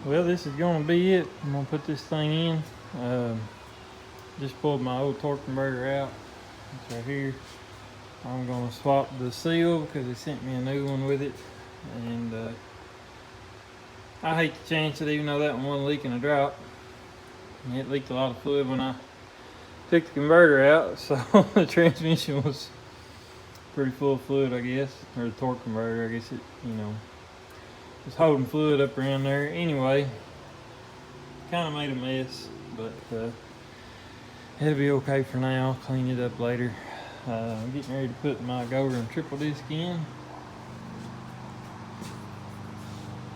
Well, this is going to be it. I'm going to put this thing in. Just pulled my old torque converter out. It's right here. I'm going to swap the seal because they sent me a new one with it. And I hate the chance that even though that one wasn't leaking a drop, it leaked a lot of fluid when I took the converter out. So the transmission was pretty full of fluid, I guess. Or the torque converter, I guess it, was holding fluid up around there. Anyway, kind of made a mess, but it'll be okay for now. I'll clean it up later. I'm getting ready to put my Goerend triple disc in.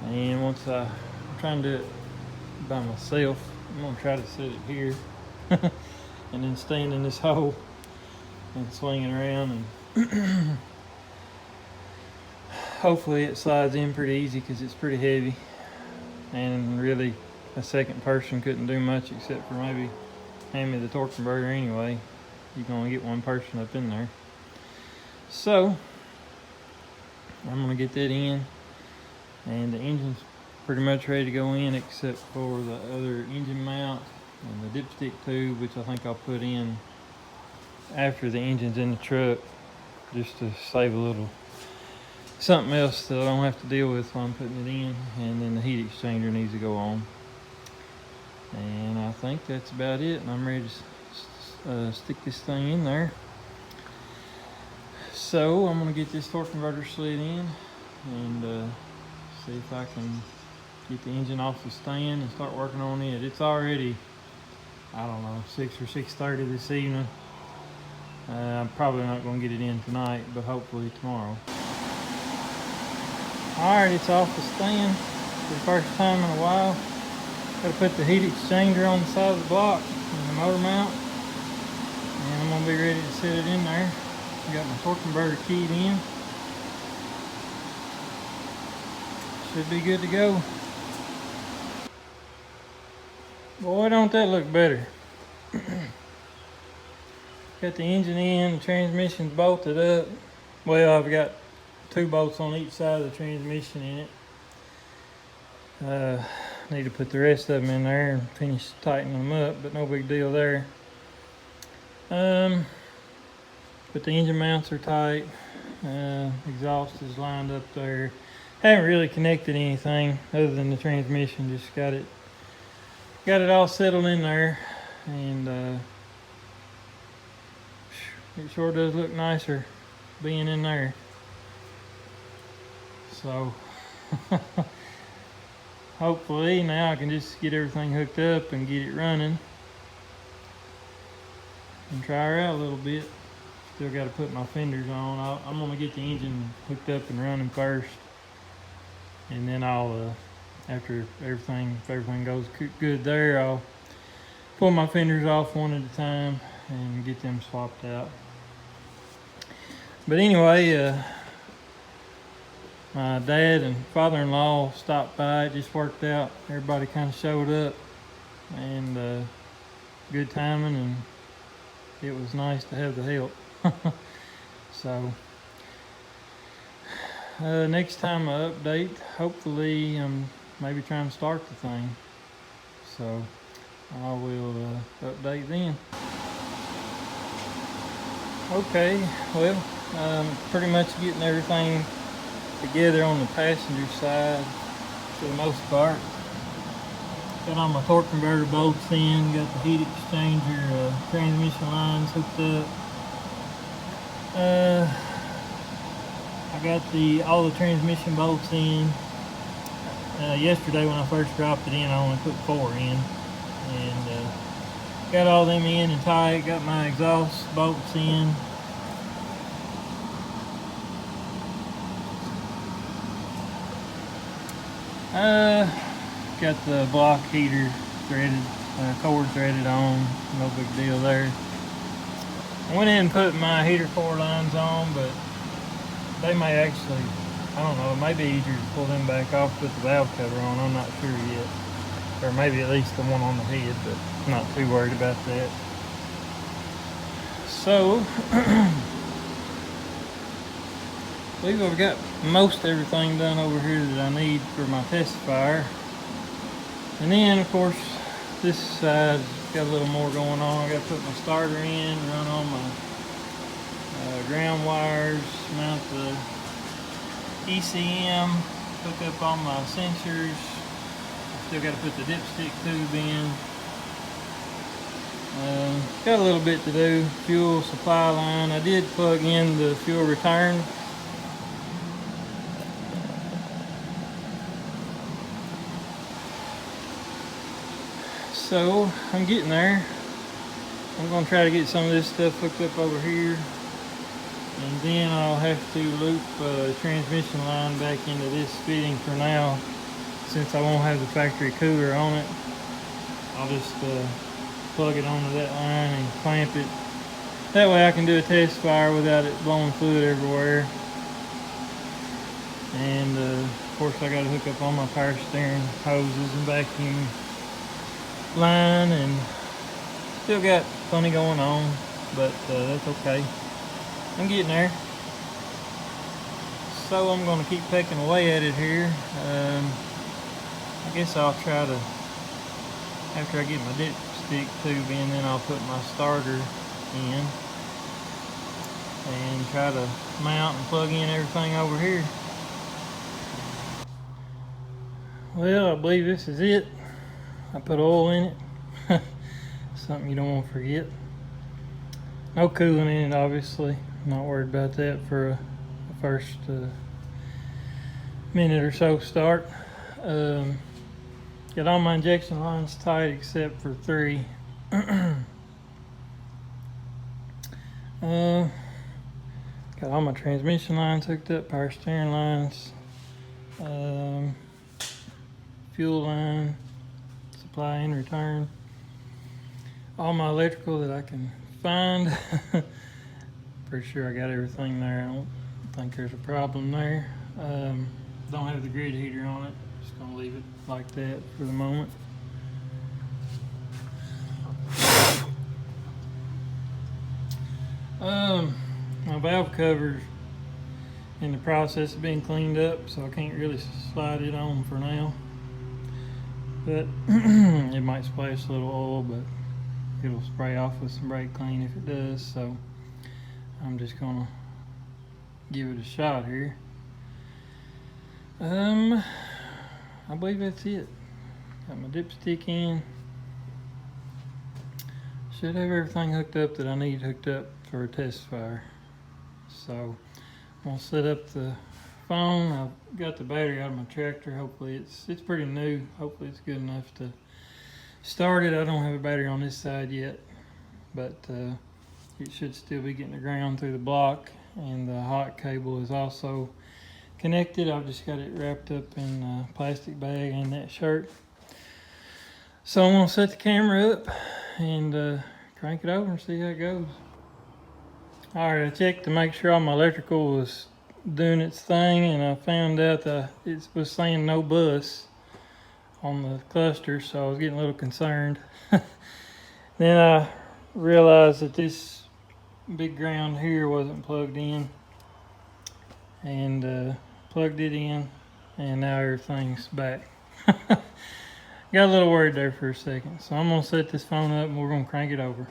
And once I'm trying to do it by myself, I'm going to try to set it here and then stand in this hole and swing it around, and hopefully it slides in pretty easy because it's pretty heavy, and really a second person couldn't do much except for maybe hand me the torque converter anyway. You can only get one person up in there. So I'm going to get that in, and the engine's pretty much ready to go in except for the other engine mount and the dipstick tube, which I think I'll put in after the engine's in the truck, just to save a little something else that I don't have to deal with while I'm putting it in. And then the heat exchanger needs to go on. And I think that's about it, and I'm ready to stick this thing in there. So I'm going to get this torque converter slid in and see if I can get the engine off the stand and start working on it. It's already, I don't know, 6 or 6:30 this evening. I'm probably not going to get it in tonight, but hopefully tomorrow. Alright, it's off the stand for the first time in a while. Got to put the heat exchanger on the side of the block and the motor mount, and I'm going to be ready to set it in there. Got my torque converter keyed in. Should be good to go. Boy, don't that look better. Got the engine in, the transmission's bolted up. Well, I've got 2 bolts on each side of the transmission in it. Need to put the rest of them in there and finish tightening them up, but no big deal there. But the engine mounts are tight. Exhaust is lined up there. Haven't really connected anything other than the transmission. Just got it all settled in there, and it sure does look nicer being in there. So hopefully now I can just get everything hooked up and get it running and try her out a little bit. Still got to put my fenders on. I'm going to get the engine hooked up and running first, and then I'll after if everything goes good there, I'll pull my fenders off one at a time and get them swapped out. But anyway, my dad and father-in-law stopped by. It just worked out. Everybody kind of showed up, and good timing, and it was nice to have the help. So next time I update, hopefully I'm maybe trying to start the thing. So I will update then. Okay, well, pretty much getting everything together on the passenger side for the most part. Got all my torque converter bolts in, got the heat exchanger, transmission lines hooked up. I got all the transmission bolts in. Yesterday when I first dropped it in, I only put 4 in, and got all them in and tight. Got my exhaust bolts in. Got the block heater threaded, cord threaded on. No big deal there. I went in and put my heater core lines on, but they may actually, I don't know, it may be easier to pull them back off, put the valve cover on. I'm not sure yet. Or maybe at least the one on the head, but I'm not too worried about that. So, I believe I've got most everything done over here that I need for my testifier. And then of course this side's got a little more going on. I got to put my starter in, run on my ground wires, mount the ECM, hook up all my sensors. Still got to put the dipstick tube in. Got a little bit to do. Fuel supply line. I did plug in the fuel return. So I'm getting there. I'm going to try to get some of this stuff hooked up over here. And then I'll have to loop a transmission line back into this fitting for now. Since I won't have the factory cooler on it, I'll just plug it onto that line and clamp it. That way I can do a test fire without it blowing fluid everywhere. And of course I got to hook up all my power steering hoses and vacuum line, and still got plenty going on, but that's okay. I'm getting there. So I'm going to keep pecking away at it here. I guess I'll try to, after I get my dipstick tube in, then I'll put my starter in and try to mount and plug in everything over here. Well, I believe this is it. I put oil in it. Something you don't want to forget. No coolant in it, obviously. I'm not worried about that for a first minute or so start. Got all my injection lines tight except for 3. Got all my transmission lines hooked up, power steering lines, fuel line, supply and return. All my electrical that I can find. Pretty sure I got everything there. I don't think there's a problem there. Don't have the grid heater on it. Just gonna leave it like that for the moment. My valve cover's in the process of being cleaned up, so I can't really slide it on for now. But it might splash a little oil, but it'll spray off with some brake clean if it does. So I'm just gonna give it a shot here. I believe that's it. Got my dipstick in. Should have everything hooked up that I need hooked up for a test fire. So I'm gonna set up the phone. I've got the battery out of my tractor. Hopefully it's pretty new. Hopefully it's good enough to start it. I don't have a battery on this side yet, but it should still be getting the ground through the block, and the hot cable is also connected. I've just got it wrapped up in a plastic bag and that shirt. So I'm gonna set the camera up and crank it over and see how it goes. All right, I checked to make sure all my electrical was doing its thing, and I found out that it was saying no bus on the cluster, so I was getting a little concerned. Then I realized that this big ground here wasn't plugged in, and plugged it in, and now everything's back. Got a little worried there for a second, so I'm gonna set this phone up and we're gonna crank it over.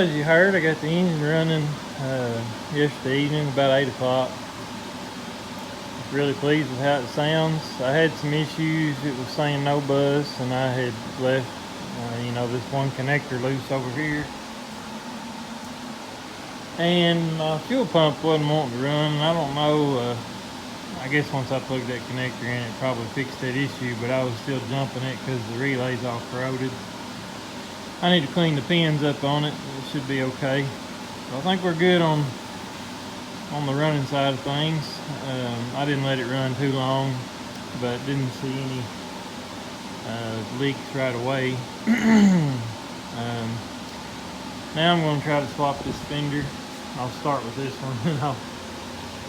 as you heard, I got the engine running yesterday evening about 8 o'clock. Really pleased with how it sounds. I had some issues. It was saying no buzz, and I had left you know, this one connector loose over here, and my fuel pump wasn't wanting to run. I don't know, I guess once I plugged that connector in, it probably fixed that issue, but I was still jumping it because the relay's all corroded. I need to clean the pins up on it. It should be okay. So I think we're good on the running side of things. I didn't let it run too long, but didn't see any leaks right away. Now I'm going to try to swap this fender. I'll start with this one, and I'll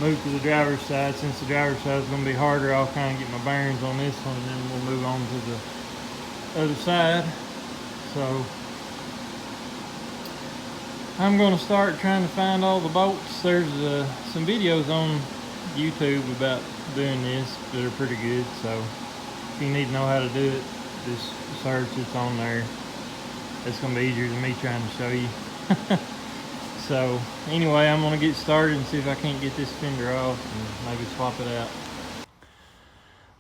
move to the driver's side. Since the driver's side is going to be harder, I'll kind of get my bearings on this one, and then we'll move on to the other side. So I'm going to start trying to find all the bolts. There's some videos on YouTube about doing this that are pretty good. So if you need to know how to do it, just search. It's on there. It's going to be easier than me trying to show you. So anyway, I'm going to get started and see if I can't get this fender off and maybe swap it out.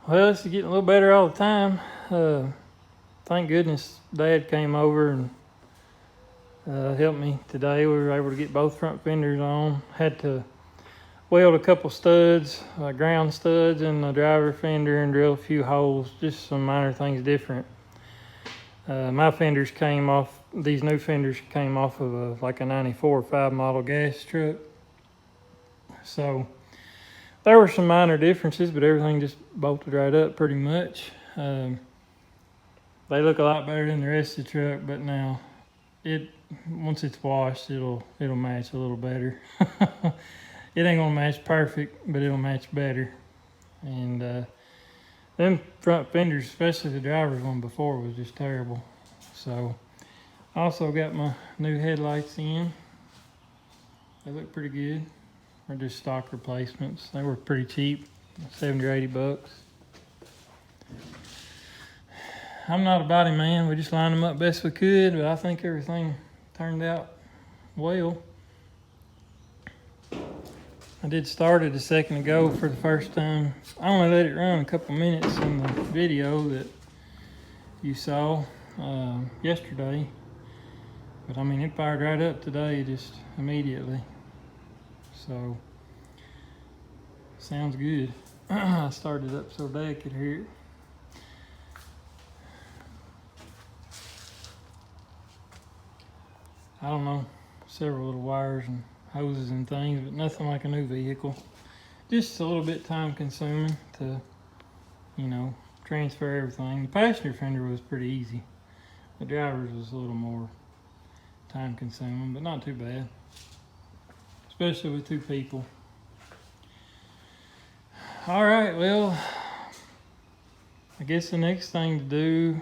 Well, it's getting a little better all the time. Thank goodness Dad came over and helped me today. We were able to get both front fenders on. Had to weld a couple studs, ground studs in the driver fender, and drill a few holes, just some minor things different. My fenders came off, these new fenders came off of like a 94 or 5 model gas truck. So there were some minor differences, but everything just bolted right up pretty much. They look a lot better than the rest of the truck, but now once it's washed, it'll match a little better. It ain't gonna match perfect, but it'll match better. And them front fenders, especially the driver's one before, was just terrible. So I also got my new headlights in. They look pretty good. They're just stock replacements. They were pretty cheap, 70 or 80 bucks. I'm not a body man. We just lined them up best we could, but I think everything turned out well. I did start it a second ago for the first time. I only let it run a couple minutes in the video that you saw yesterday. But I mean, it fired right up today just immediately. So, sounds good. I started it up so Dad could hear it. I don't know, several little wires and hoses and things, but nothing like a new vehicle. Just a little bit time consuming to, you know, transfer everything. The passenger fender was pretty easy. The driver's was a little more time consuming, but not too bad, especially with 2 people. All right, well, I guess the next thing to do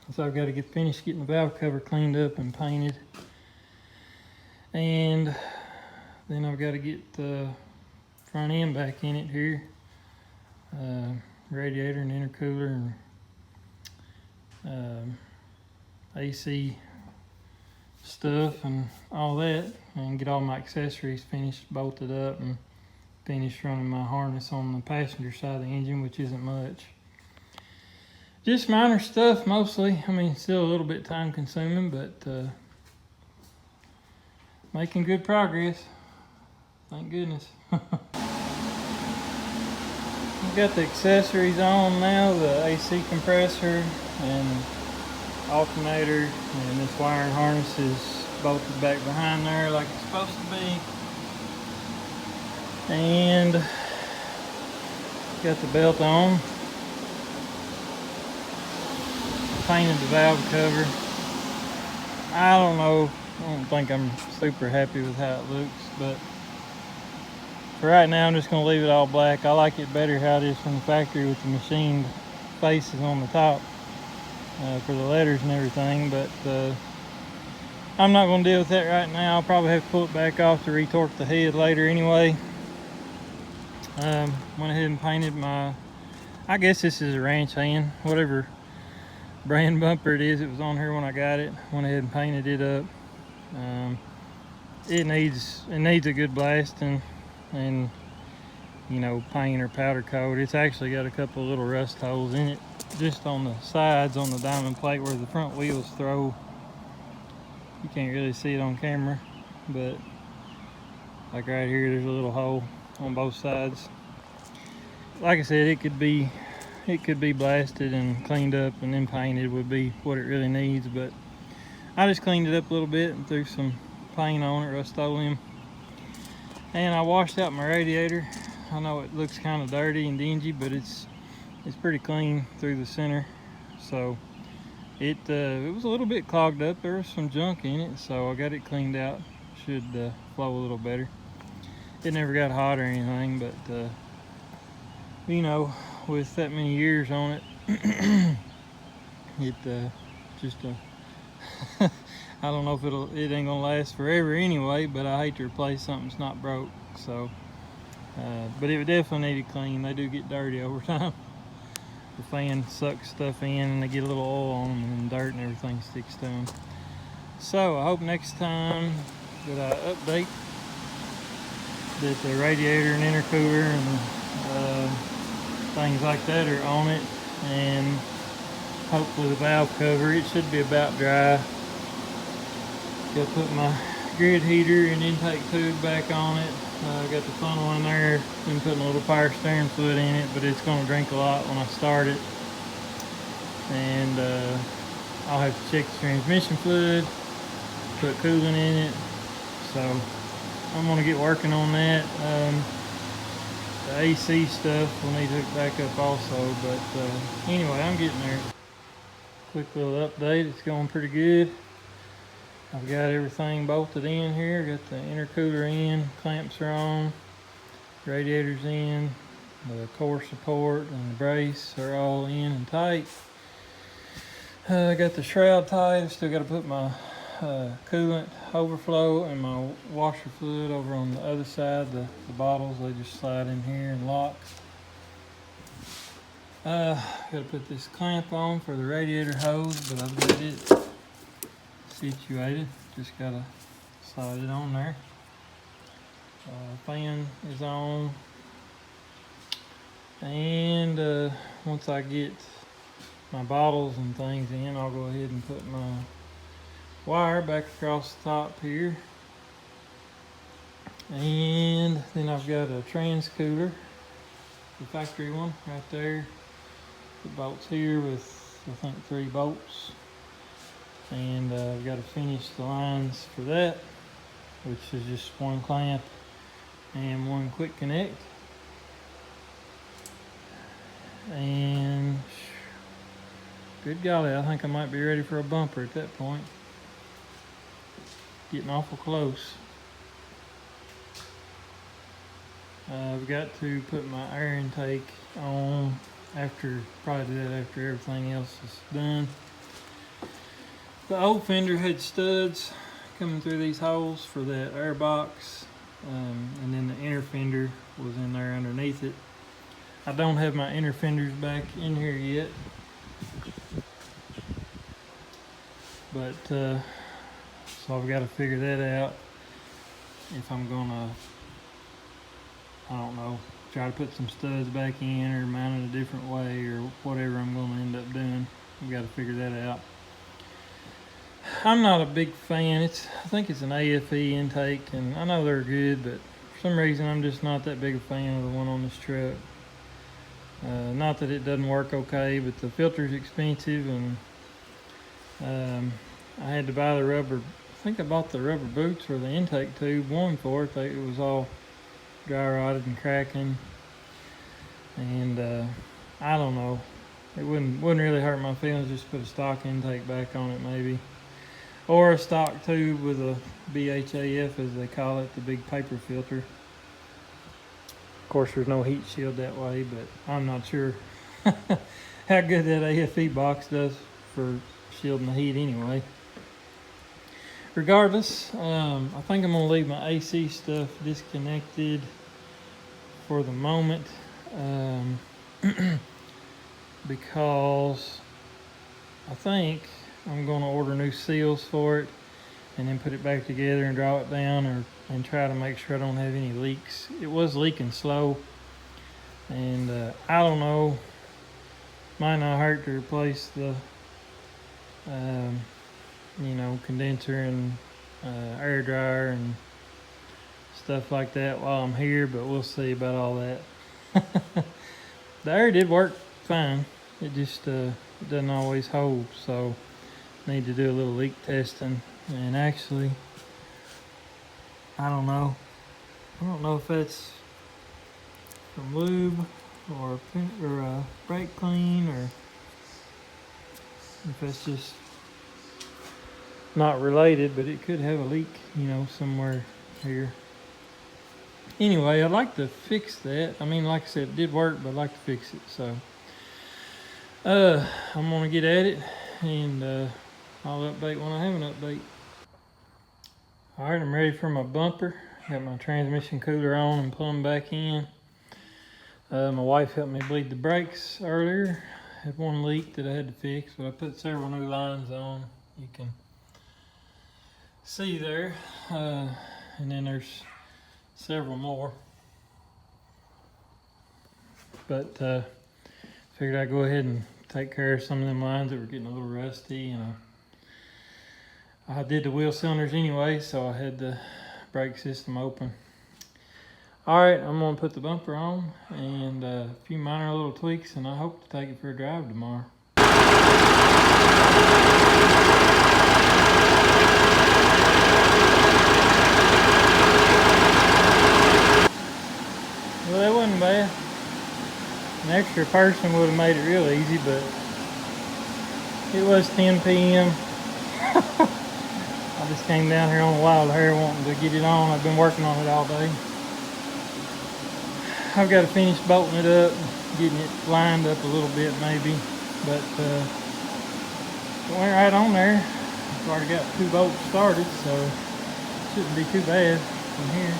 is I've got to get finished getting the valve cover cleaned up and painted. And then I've got to get the front end back in it here. Radiator and intercooler and AC stuff and all that. And get all my accessories finished, bolted up, and finished running my harness on the passenger side of the engine, which isn't much. Just minor stuff mostly. I mean, still a little bit time consuming, but making good progress. Thank goodness. We've got the accessories on now, the AC compressor and alternator, and this wiring harness is bolted back behind there like it's supposed to be. And got the belt on. Painted the valve cover. I don't think I'm super happy with how it looks, but for right now I'm just going to leave it all black. I like it better how it is from the factory with the machined faces on the top for the letters and everything, but I'm not going to deal with that right now. I'll probably have to pull it back off to retorque the head later anyway. Went ahead and painted my, I guess this is a ranch hand, whatever brand bumper it is. It was on here when I got it. Went ahead and painted it up. It needs a good blasting and, you know, paint or powder coat. It's actually got a couple of little rust holes in it just on the sides on the diamond plate where the front wheels throw. You can't really see it on camera, but like right here, there's a little hole on both sides. Like I said, it could be blasted and cleaned up and then painted would be what it really needs, but I just cleaned it up a little bit and threw some paint on it, Rust-Oleum, and I washed out my radiator. I know it looks kind of dirty and dingy, but it's pretty clean through the center. So it was a little bit clogged up. There was some junk in it, so I got it cleaned out. Should flow a little better. It never got hot or anything, but you know, with that many years on it, it just I don't know if it ain't gonna last forever anyway, but I hate to replace something that's not broke. So but it would definitely need to clean. They do get dirty over time. The fan sucks stuff in and they get a little oil on them and dirt and everything sticks to them. So I hope next time that I update that the radiator and intercooler and things like that are on it, and hopefully the valve cover, it should be about dry. Got to put my grid heater and intake tube back on it. Got the funnel in there, been putting a little power steering fluid in it, but it's going to drink a lot when I start it. And I'll have to check the transmission fluid, put coolant in it. So I'm going to get working on that. The AC stuff will need to hook back up also, but anyway, I'm getting there. Quick little update, it's going pretty good. I've got everything bolted in here, got the intercooler in, clamps are on, radiator's in, the core support and the brace are all in and tight. I got the shroud tight. I've still got to put my coolant overflow and my washer fluid over on the other side. The bottles, they just slide in here and lock. Got to put this clamp on for the radiator hose, but I've got it situated. Just got to slide it on there. Fan is on. And once I get my bottles and things in, I'll go ahead and put my wire back across the top here. And then I've got a trans cooler, the factory one right there. The bolts here with, I think, 3 bolts. And I've got to finish the lines for that, which is just 1 clamp and 1 quick connect. And good golly, I think I might be ready for a bumper at that point. Getting awful close. I've got to put my air intake on probably do that after everything else is done. The old Fender had studs coming through these holes for that air box, and then the inner fender was in there underneath it. I don't have my inner fenders back in here yet, but so I've got to figure that out if I'm gonna, I don't know, try to put some studs back in or mount it a different way or whatever I'm gonna end up doing. I've got to figure that out. I'm not a big fan. I think it's an AFE intake, and I know they're good, but for some reason I'm just not that big a fan of the one on this truck. Not that it doesn't work okay, but the filter's expensive, and I had to buy the rubber. I think I bought the rubber boots or the intake tube one for it. It was all dry rotted and cracking, and I don't know. It wouldn't really hurt my feelings just to put a stock intake back on it maybe. Or a stock tube with a BHAF, as they call it, the big paper filter. Of course, there's no heat shield that way, but I'm not sure how good that AFE box does for shielding the heat anyway. Regardless, I think I'm going to leave my AC stuff disconnected for the moment, because I think I'm going to order new seals for it, and then put it back together and draw it down, and try to make sure I don't have any leaks. It was leaking slow, and I don't know, might not hurt to replace the you know, condenser and air dryer and stuff like that while I'm here, but we'll see about all that. The air did work fine, it just it doesn't always hold, so need to do a little leak testing. And actually, I don't know if that's from lube or brake clean, or if that's just not related, but it could have a leak, you know, somewhere here. Anyway, I'd like to fix that. I mean, like I said, it did work, but I'd like to fix it. So I'm gonna get at it, and I'll update when I have an update. All right, I'm ready for my bumper. Got my transmission cooler on and plumbed back in. My wife helped me bleed the brakes earlier. I had one leak that I had to fix, but I put several new lines on. You can see there. And then there's several more. But figured I'd go ahead and take care of some of them lines that were getting a little rusty. And I did the wheel cylinders anyway, so I had the brake system open. All right, I'm gonna put the bumper on and a few minor little tweaks, and I hope to take it for a drive tomorrow. Well, that wasn't bad. An extra person would have made it real easy, but it was 10 p.m. I just came down here on the wild hair wanting to get it on. I've been working on it all day. I've got to finish bolting it up, getting it lined up a little bit maybe, but it went right on there. I've already got 2 bolts started, so it shouldn't be too bad from here.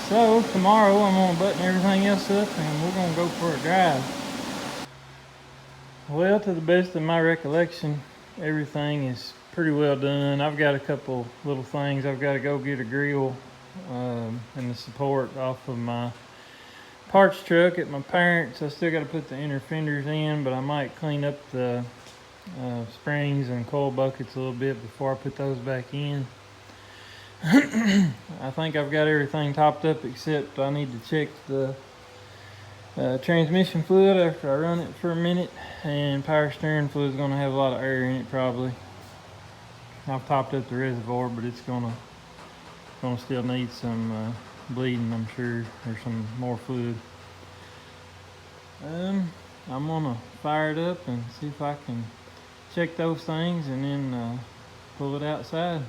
So tomorrow I'm going to button everything else up and we're going to go for a drive. Well, to the best of my recollection, everything is pretty well done. I've got a couple little things. I've got to go get a grill and the support off of my parts truck at my parents'. I still got to put the inner fenders in, but I might clean up the springs and coil buckets a little bit before I put those back in. I think I've got everything topped up, except I need to check the transmission fluid after I run it for a minute, and power steering fluid is going to have a lot of air in it probably. I've topped up the reservoir, but it's gonna still need some bleeding, I'm sure, or some more fluid. I'm gonna fire it up and see if I can check those things and then pull it outside.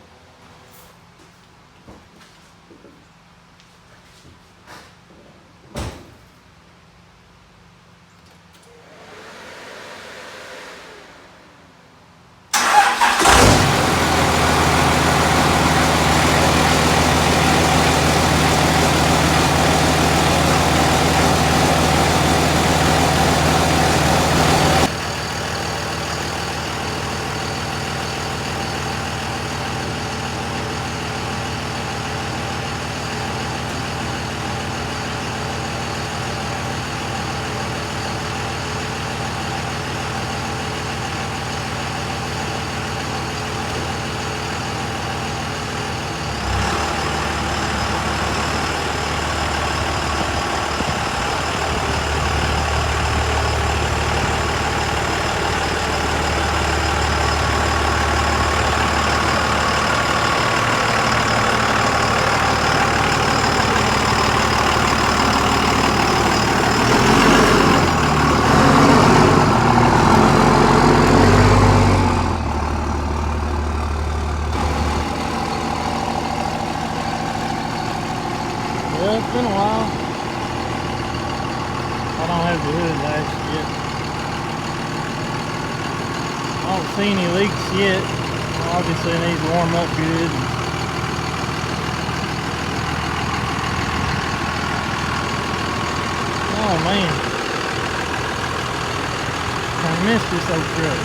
Well, it's been a while. I don't have the hood latched yet. I don't see any leaks yet. Obviously it needs to warm up good. Oh man. I missed this old truck.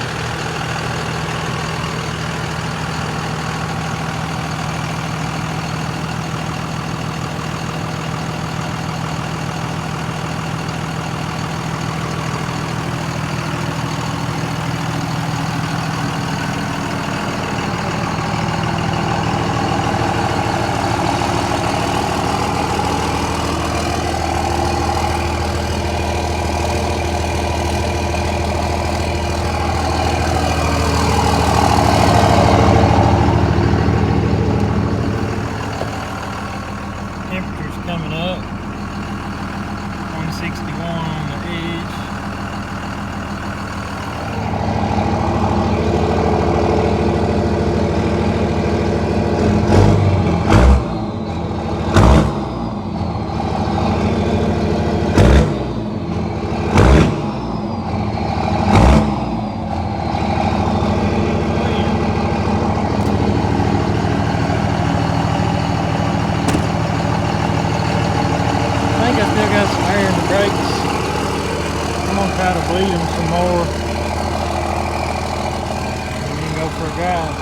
some more, and then go for a drive.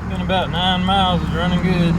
Been about 9 miles, is running good.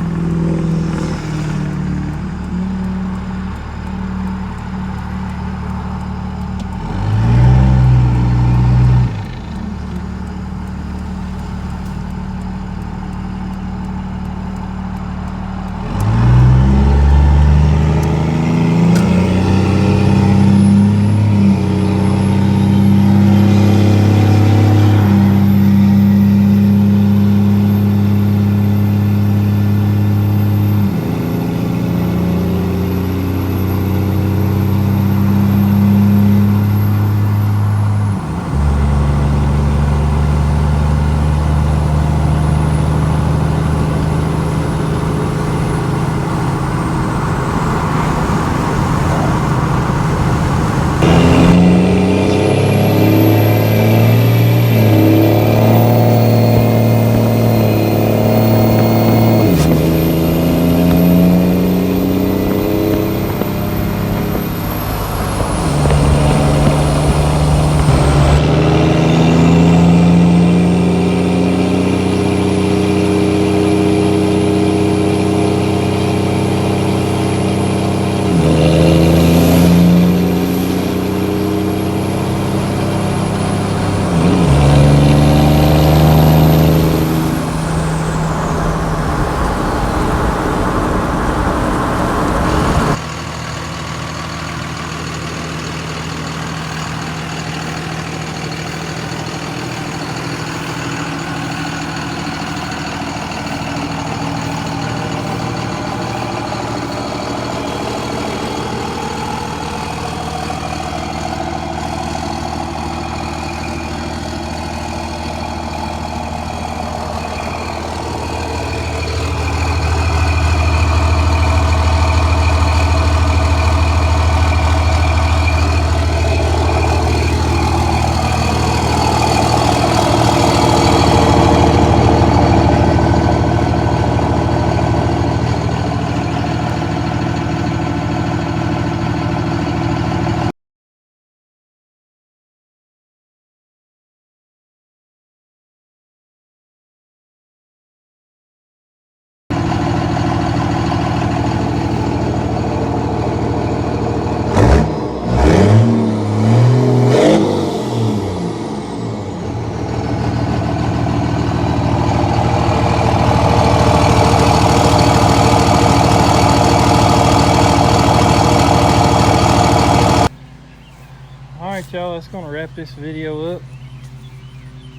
Alright y'all, that's going to wrap this video up.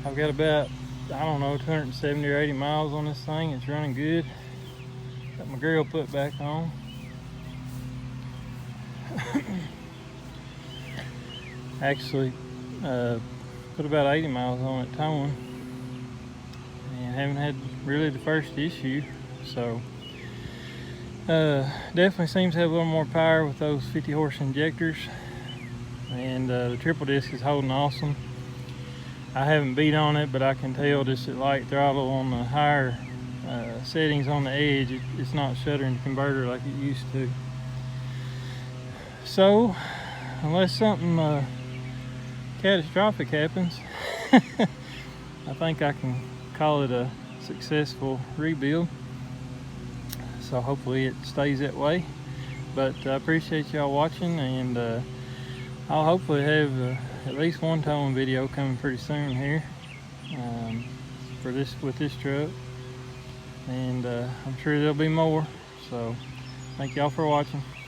I've got about, I don't know, 270 or 80 miles on this thing. It's running good. Got my grill put back on. Actually, put about 80 miles on it towing. And haven't had really the first issue. So, definitely seems to have a little more power with those 50 horse injectors. And the triple disc is holding awesome. I haven't beat on it, but I can tell just at light throttle on the higher settings on the edge, it's not shuttering the converter like it used to. So, unless something catastrophic happens, I think I can call it a successful rebuild. So hopefully it stays that way. But I appreciate y'all watching, and I'll hopefully have at least one towing video coming pretty soon here with this truck, and I'm sure there'll be more. So thank y'all for watching.